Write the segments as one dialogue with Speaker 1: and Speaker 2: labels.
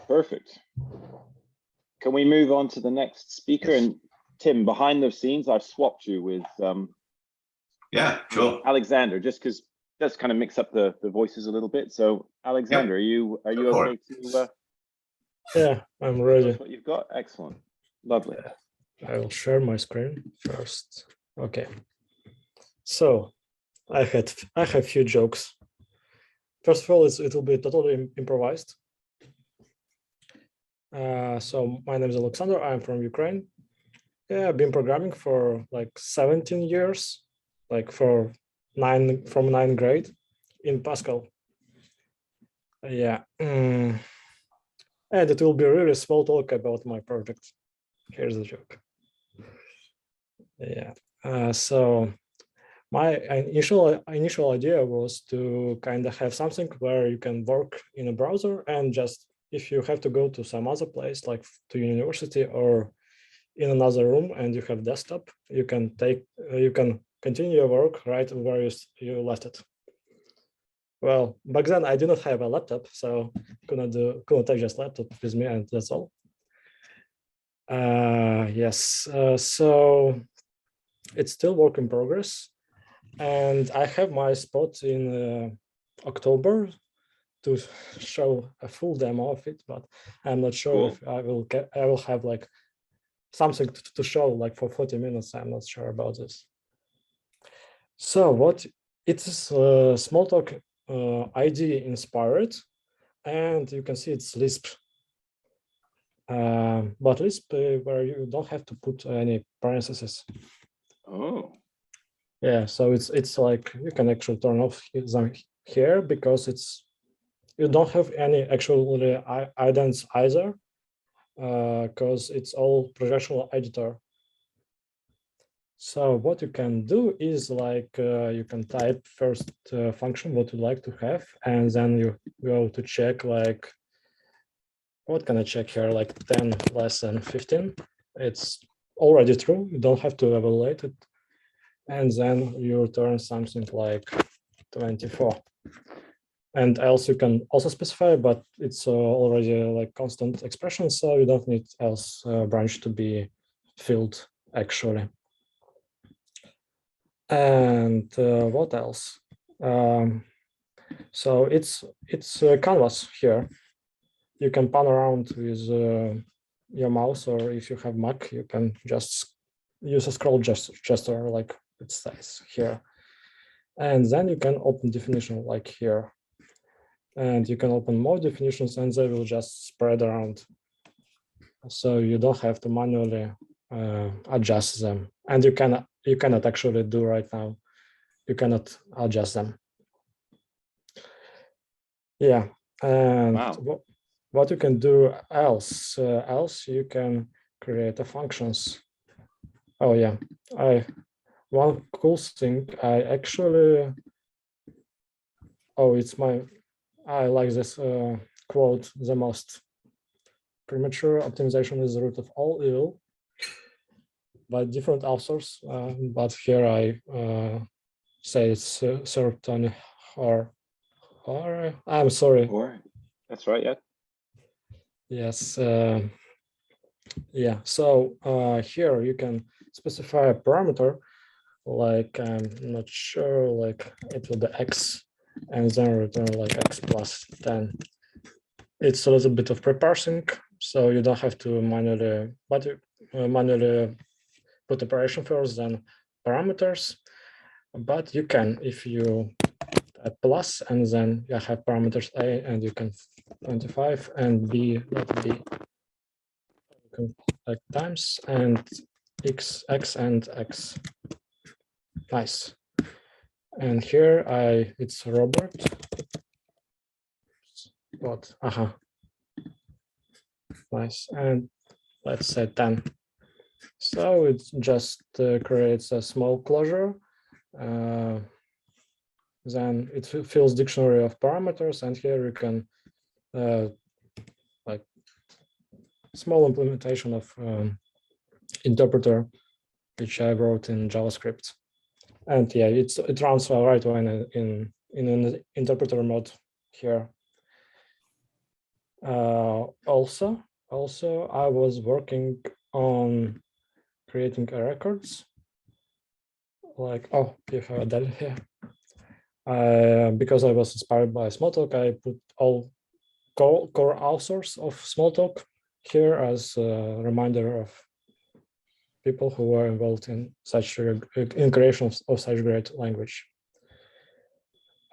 Speaker 1: Perfect. Can we move on to the next speaker? And Tim, behind the scenes, I've swapped you with
Speaker 2: yeah, sure.
Speaker 1: Oleksandr, just because that's kind of mix up the voices a little bit. So Oleksandr,
Speaker 2: Yep.
Speaker 1: are you okay to
Speaker 3: yeah, I'm ready.
Speaker 1: what you've got? Excellent. Lovely.
Speaker 3: I will share my screen first. Okay. So I have few jokes. First of all, it will be totally improvised. So my name is Oleksandr. I'm from Ukraine. Yeah, I've been programming for like 17 years, like from ninth grade in Pascal. Yeah, and it will be a really small talk about my project. Here's the joke. Yeah, so my initial idea was to kind of have something where you can work in a browser, and just if you have to go to some other place like to university or in another room and you have desktop, you can continue your work right where you left it. Well, back then I did not have a laptop, so couldn't take just laptop with me, and that's all. Yes, so it's still work in progress, and I have my spot in October to show a full demo of it, but I'm not sure if I will have like something to show like for 40 minutes. I'm not sure about this. So it's Smalltalk ID inspired, and you can see it's Lisp. But Lisp where you don't have to put any parentheses.
Speaker 1: Oh.
Speaker 3: Yeah, so it's like you can actually turn off them here because you don't have any actually idents either, because it's all projectional editor. So what you can do is like you can type first function what you'd like to have, and then you go to check like, what can I check here, like 10 less than 15. It's already true, you don't have to evaluate it. And then you return something like 24. And else you can also specify, but it's already like constant expression, so you don't need else branch to be filled actually. And what else? So it's a canvas here. You can pan around with your mouse, or if you have Mac, you can just use a scroll gesture like it says here. And then you can open definition like here. And you can open more definitions, and they will just spread around. So you don't have to manually adjust them. And you cannot actually do right now. You cannot adjust them. Yeah. And
Speaker 1: wow.
Speaker 3: What you can do else you can create a functions. Oh yeah, one cool thing I actually, I like this quote the most: premature optimization is the root of all evil, by different authors, but here I say it's certain or I'm sorry.
Speaker 1: That's right, yeah.
Speaker 3: Yes. Yeah, so here you can specify a parameter, like I'm not sure, like it will be x, and then return like x plus 10. It's a little bit of pre-parsing, so you don't have to manually, but you manually put operation first, then parameters. But you can, if you type plus, and then you have parameters a, and you can 25, and b, let b, like times, and x and x. Nice. And here it's Robert. What? Nice. And let's say 10. So it just creates a small closure. Then it fills dictionary of parameters, and here you can like small implementation of interpreter, which I wrote in JavaScript. And yeah, it runs right away in an interpreter mode here. Also, I was working on creating records. Like, oh, you have a data here. Because I was inspired by Smalltalk, I put all core authors of Smalltalk here as a reminder of people who were involved in such in creation of such great language.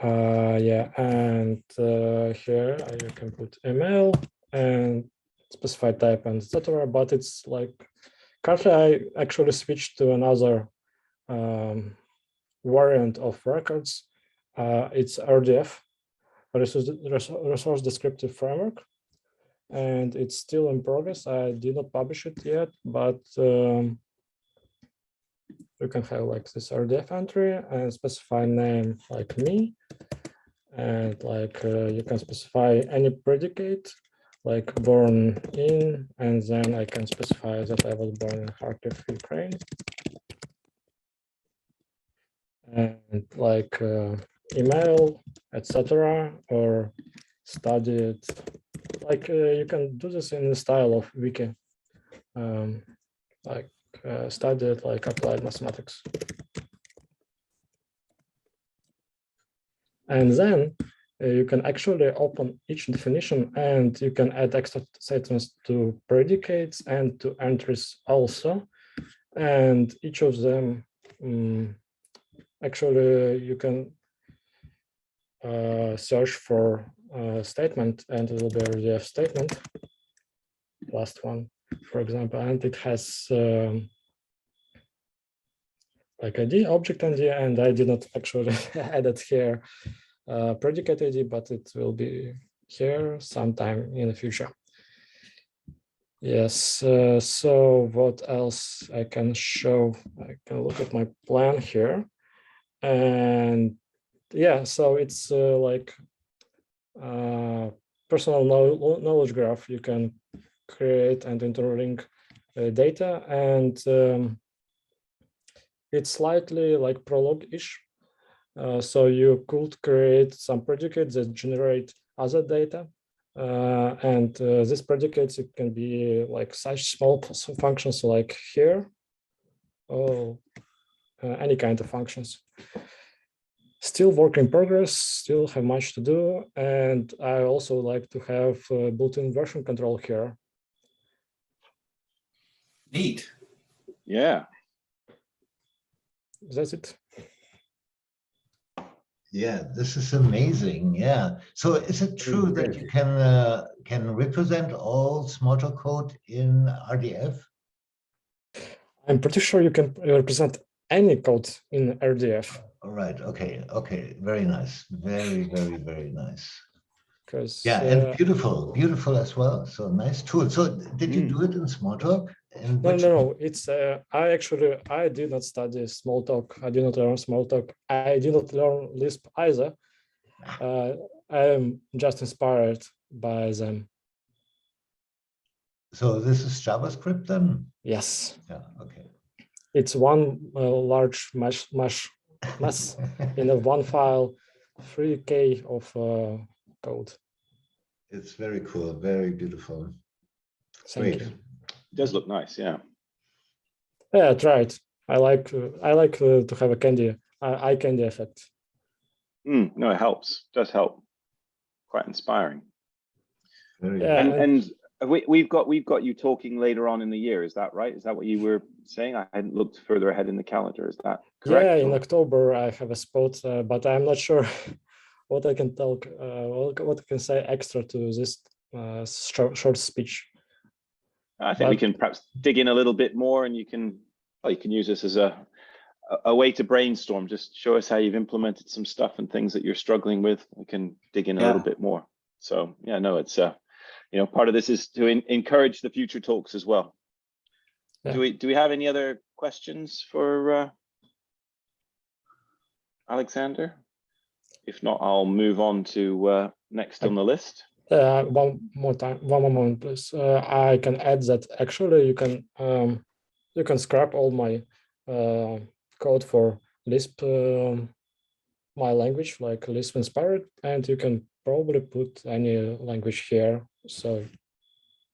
Speaker 3: Yeah, and here you can put email and specify type and etc. But it's like currently I actually switched to another variant of records. It's RDF, resource descriptive framework, and it's still in progress. I did not publish it yet, but you can have like this RDF entry and specify name like me, and like you can specify any predicate like born in, and then I can specify that I was born in Kharkiv, Ukraine, and like email, etc., or studied. Like you can do this in the style of wiki, like studied like applied mathematics. And then you can actually open each definition, and you can add extra statements to predicates and to entries also. And each of them, actually, you can search for a statement, and it will be a RDF statement. Last one, for example, and it has like ID, object ID, and I did not actually add it here. Predicate ID, but it will be here sometime in the future. Yes, so what else I can show? I can look at my plan here. And yeah, so it's like personal knowledge graph. You can create and interlink data, and it's slightly like Prolog-ish. So you could create some predicates that generate other data. And these predicates, it can be like such small functions like here, or any kind of functions. Still work in progress, still have much to do. And I also like to have built-in version control here.
Speaker 2: Neat.
Speaker 1: Yeah.
Speaker 3: That's it.
Speaker 4: Yeah, this is amazing. Yeah. So is it true that you can represent all Smalltalk code in RDF?
Speaker 3: I'm pretty sure you can represent any code in RDF.
Speaker 4: All right. Okay. Okay. Very nice. Very, very, very nice.
Speaker 3: Because
Speaker 4: yeah, and beautiful as well. So nice tool. So did you do it in Smalltalk?
Speaker 3: No. It's I did not study Smalltalk. I did not learn Smalltalk. I did not learn Lisp either. I am just inspired by them.
Speaker 4: So this is JavaScript then?
Speaker 3: Yes.
Speaker 4: Yeah. Okay.
Speaker 3: It's one large mesh in a one file, 3K of code.
Speaker 4: It's very cool. Very beautiful.
Speaker 3: Thank you.
Speaker 1: It does look nice, yeah.
Speaker 3: Yeah, try it. I like to have a eye candy effect.
Speaker 1: No, it helps. It does help. Quite inspiring.
Speaker 4: Very
Speaker 1: and we've got you talking later on in the year. Is that right? Is that what you were saying? I hadn't looked further ahead in the calendar. Is that correct?
Speaker 3: Yeah, in October I have a spot, but I'm not sure what I can talk, what I can say extra to this short speech.
Speaker 1: I think we can perhaps dig in a little bit more, and you can use this as a way to brainstorm. Just show us how you've implemented some stuff and things that you're struggling with. We can dig in a little bit more. So yeah, no, it's part of this is to encourage the future talks as well. Yeah. Do we have any other questions for Oleksandr? If not, I'll move on to next on the list.
Speaker 3: One moment, please. I can add that actually you can scrap all my code for Lisp, my language, like Lisp inspired, and you can probably put any language here So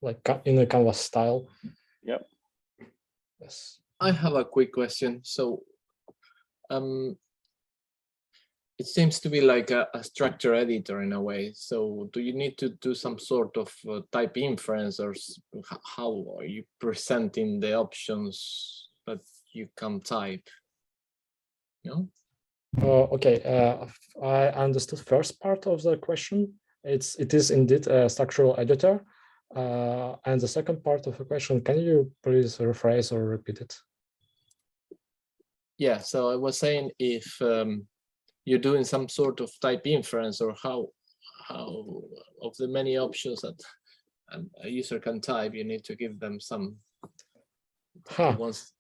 Speaker 3: like in a canvas style.
Speaker 1: Yep.
Speaker 3: Yes.
Speaker 5: I have a quick question. So it seems to be like a structure editor in a way. So do you need to do some sort of type inference, or how are you presenting the options that you can type? No?
Speaker 3: Okay, I understood first part of the question. It is indeed a structural editor. And the second part of the question, can you please rephrase or repeat it?
Speaker 5: Yeah, so I was saying if you're doing some sort of type inference, or how of the many options that a user can type, you need to give them some ones.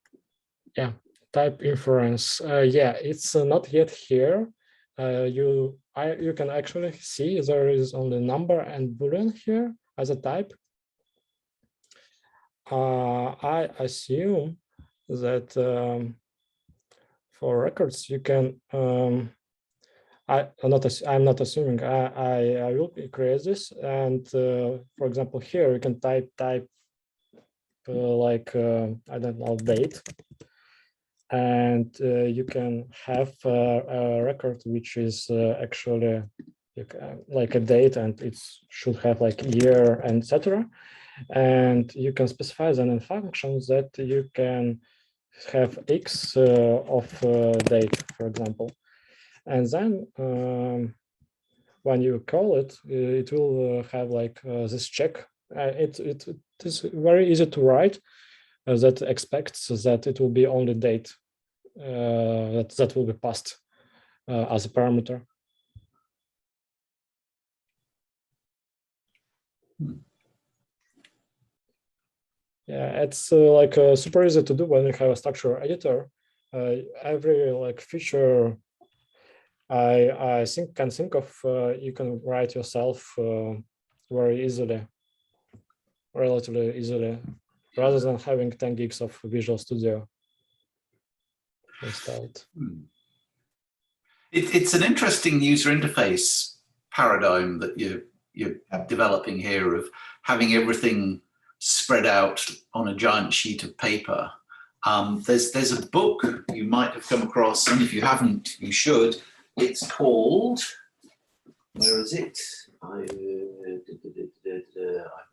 Speaker 3: Yeah, type inference. Yeah, it's not yet here. You can actually see there is only number and boolean here as a type. I assume that for records you can. I'm not assuming. I will create this, and for example, here you can type like I don't know, date, and you can have a record which is actually like a date, and it should have like year and etc. And you can specify then in functions that you can have x of date, for example. And then when you call it, it will have like this check. It is very easy to write that expects that it will be only date that will be passed as a parameter. Yeah, it's like super easy to do when you have a structure editor. Every like feature I can think of, you can write yourself very easily, relatively easily, rather than having 10 gigs of Visual Studio installed.
Speaker 2: It's an interesting user interface paradigm that you're developing here, of having everything spread out on a giant sheet of paper. There's a book you might have come across, and if you haven't, you should. It's called, where is it? I've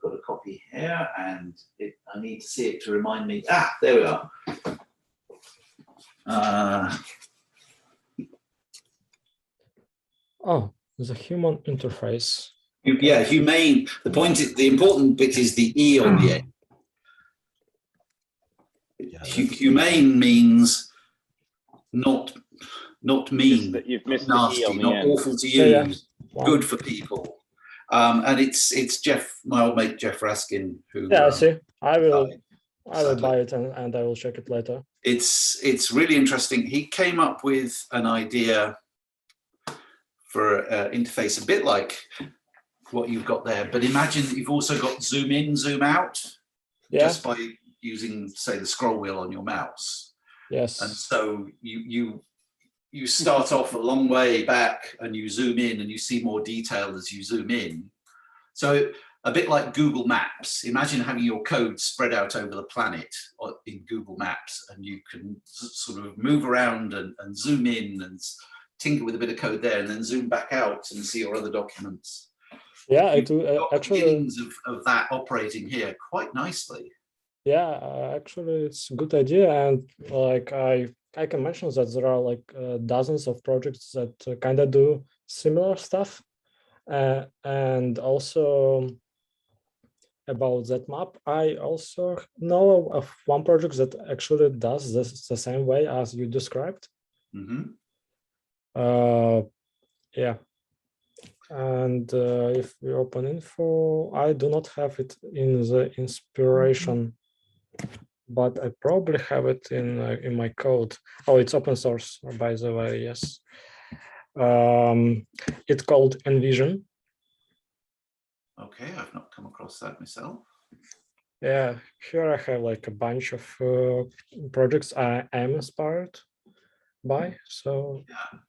Speaker 2: got a copy here, and I need to see it to remind me. Ah, there we are.
Speaker 3: Oh, the human interface.
Speaker 2: Yeah, humane. The point is, the important bit is the E on the end.
Speaker 4: Yeah,
Speaker 2: Humane means not mean,
Speaker 1: You've missed
Speaker 2: nasty,
Speaker 1: the E on the
Speaker 2: not
Speaker 1: end.
Speaker 2: awful to use,
Speaker 3: Yeah. Wow.
Speaker 2: good for people. And it's Jeff, my old mate Jeff Raskin, who.
Speaker 3: Yeah, I see. I will
Speaker 2: sadly.
Speaker 3: buy it and I will check it later.
Speaker 2: It's really interesting. He came up with an idea for an interface a bit like what you've got there, but imagine that you've also got zoom in, zoom out, just by using, say, the scroll wheel on your mouse.
Speaker 3: Yes.
Speaker 2: And so you start off a long way back and you zoom in and you see more detail as you zoom in. So a bit like Google Maps. Imagine having your code spread out over the planet in Google Maps, and you can sort of move around and zoom in and tinker with a bit of code there, and then zoom back out and see your other documents.
Speaker 3: Yeah, it will actually.
Speaker 2: Beginnings of that operating here quite nicely.
Speaker 3: Yeah, actually, it's a good idea, and like I can mention that there are like dozens of projects that kind of do similar stuff, and also about that map, I also know of one project that actually does this the same way as you described.
Speaker 2: Mm-hmm.
Speaker 3: Yeah. And if we open info, I do not have it in the inspiration, but I probably have it in my code. Oh, it's open source, by the way. Yes. It's called Envision.
Speaker 2: Okay, I've not come across that myself.
Speaker 3: Yeah, here I have like a bunch of projects I am inspired by. So
Speaker 2: Yeah.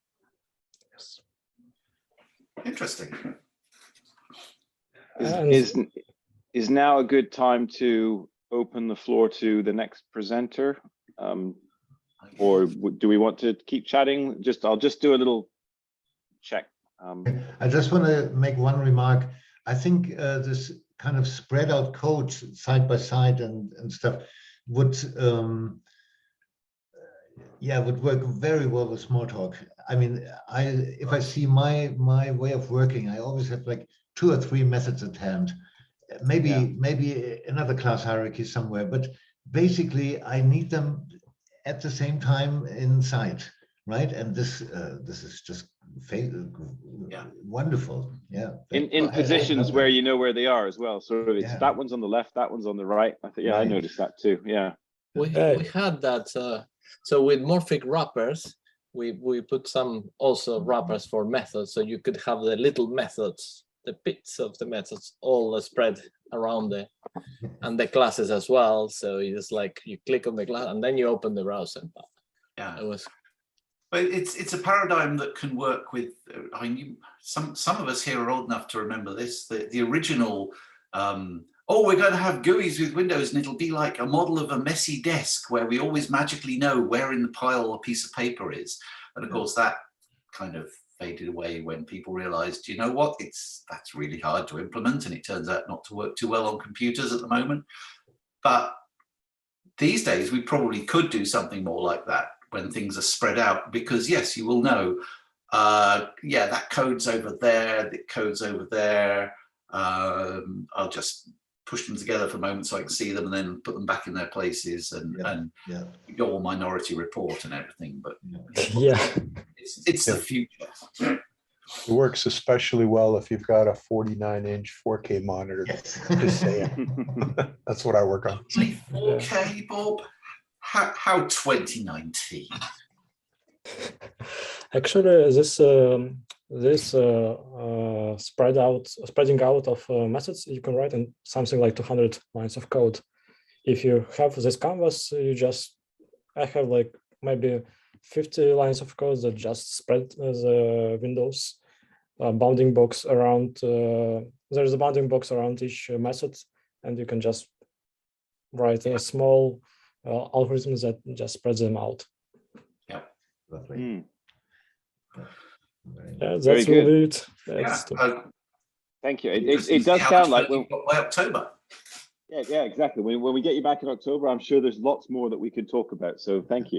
Speaker 3: yes.
Speaker 2: Interesting.
Speaker 3: And
Speaker 1: Is now a good time to open the floor to the next presenter? Or do we want to keep chatting? I'll just do a little check.
Speaker 4: I just want to make one remark. I think this kind of spread out code side by side and stuff would would work very well with Smalltalk. I mean, if I see my way of working, I always have like 2 or 3 methods at hand. Maybe another class hierarchy somewhere, but basically I need them at the same time inside, right? And this is just wonderful. Yeah.
Speaker 1: In positions where you know where they are as well. So it's that one's on the left, that one's on the right. I noticed that too. Yeah.
Speaker 5: We had that. So with morphic wrappers, we put some also wrappers for methods, so you could have the little methods, the bits of the methods all spread around and the classes as well. So you just like you click on the class and then you open the browser.
Speaker 2: Yeah,
Speaker 5: it was.
Speaker 2: But it's a paradigm that can work with. I mean, some of us here are old enough to remember this. The original. Oh, we're going to have GUIs with Windows, and it'll be like a model of a messy desk where we always magically know where in the pile a piece of paper is. And of course, that kind of faded away when people realized, you know what, that's really hard to implement, and it turns out not to work too well on computers at the moment. But these days, we probably could do something more like that when things are spread out, because yes, you will know, that code's over there, the code's over there. I'll just push them together for a moment so I can see them and then put them back in their places and go on Minority Report and everything. But it's the future.
Speaker 6: It works especially well if you've got a 49-inch 4K monitor.
Speaker 4: Yes.
Speaker 6: Just saying. That's what I work on.
Speaker 2: 4K, Bob? How 2019?
Speaker 3: Actually, this spreading out of methods, you can write in something like 200 lines of code. If you have this canvas, I have like maybe 50 lines of code that just spread the windows, bounding box around. There's a bounding box around each method, and you can just write a small algorithm that just spreads them out.
Speaker 2: Yeah.
Speaker 4: Lovely.
Speaker 3: That's really it.
Speaker 1: Thank you. It does sound like
Speaker 2: by October.
Speaker 1: Yeah, exactly. When we get you back in October, I'm sure there's lots more that we could talk about. So thank you.